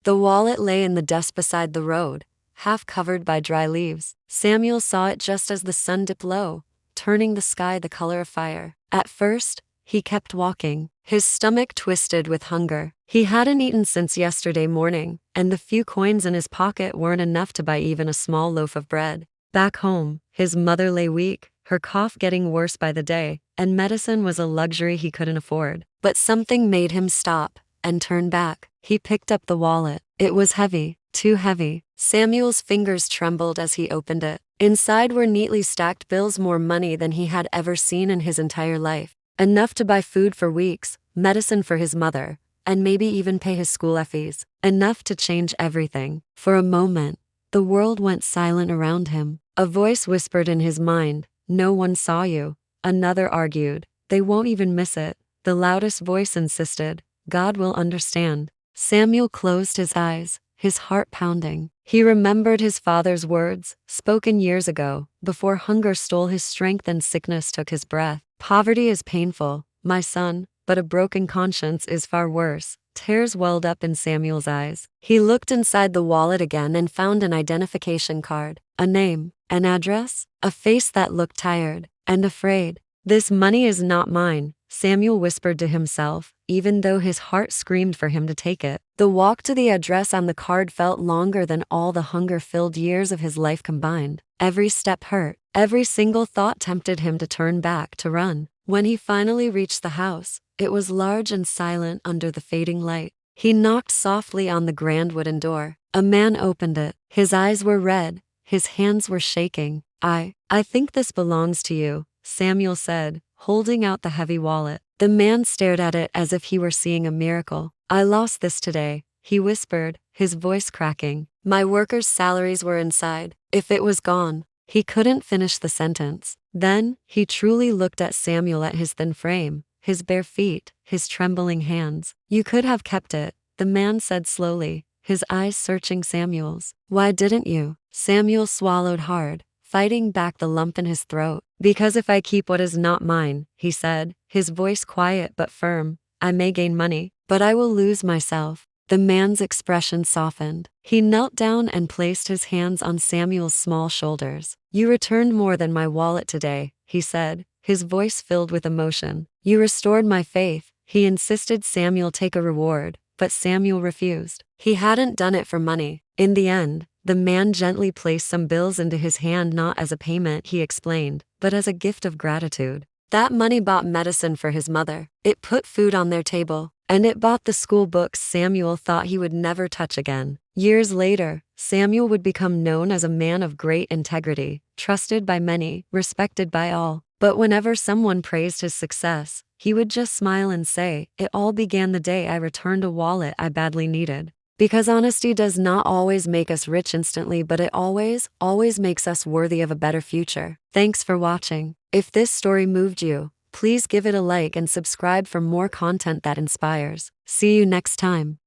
The wallet lay in the dust beside the road, half covered by dry leaves. Samuel saw it just as the sun dipped low, turning the sky the color of fire. At first, he kept walking, his stomach twisted with hunger. He hadn't eaten since yesterday morning, and the few coins in his pocket weren't enough to buy even a small loaf of bread. Back home, his mother lay weak, her cough getting worse by the day, and medicine was a luxury he couldn't afford. But something made him stop and turn back. He picked up the wallet. It was heavy, too heavy. Samuel's fingers trembled as he opened it. Inside were neatly stacked bills, more money than he had ever seen in his entire life. Enough to buy food for weeks, medicine for his mother, and maybe even pay his school fees. Enough to change everything. For a moment, the world went silent around him. A voice whispered in his mind, "No one saw you." Another argued, "They won't even miss it." The loudest voice insisted, "God will understand." Samuel closed his eyes, his heart pounding. He remembered his father's words, spoken years ago, before hunger stole his strength and sickness took his breath. "Poverty is painful, my son, but a broken conscience is far worse." Tears welled up in Samuel's eyes. He looked inside the wallet again and found an identification card, a name, an address, a face that looked tired and afraid. "This money is not mine," Samuel whispered to himself, even though his heart screamed for him to take it. The walk to the address on the card felt longer than all the hunger-filled years of his life combined. Every step hurt. Every single thought tempted him to turn back, to run. When he finally reached the house, it was large and silent under the fading light. He knocked softly on the grand wooden door. A man opened it. His eyes were red. His hands were shaking. I think this belongs to you," Samuel said, holding out the heavy wallet. The man stared at it as if he were seeing a miracle. "I lost this today," he whispered, his voice cracking. "My workers' salaries were inside. If it was gone." He couldn't finish the sentence. Then, he truly looked at Samuel, at his thin frame, his bare feet, his trembling hands. "You could have kept it," the man said slowly, his eyes searching Samuel's. "Why didn't you?" Samuel swallowed hard, fighting back the lump in his throat. "Because if I keep what is not mine," he said, his voice quiet but firm, "I may gain money, but I will lose myself." The man's expression softened. He knelt down and placed his hands on Samuel's small shoulders. "You returned more than my wallet today," he said, his voice filled with emotion. "You restored my faith." He insisted Samuel take a reward, but Samuel refused. He hadn't done it for money. In the end, the man gently placed some bills into his hand, not as a payment, he explained, but as a gift of gratitude. That money bought medicine for his mother. It put food on their table. And it bought the school books Samuel thought he would never touch again. Years later, Samuel would become known as a man of great integrity, trusted by many, respected by all. But whenever someone praised his success, he would just smile and say, "It all began the day I returned a wallet I badly needed." Because honesty does not always make us rich instantly, but it always makes us worthy of a better future. Thanks for watching. If this story moved you, please give it a like and subscribe for more content that inspires. See you next time.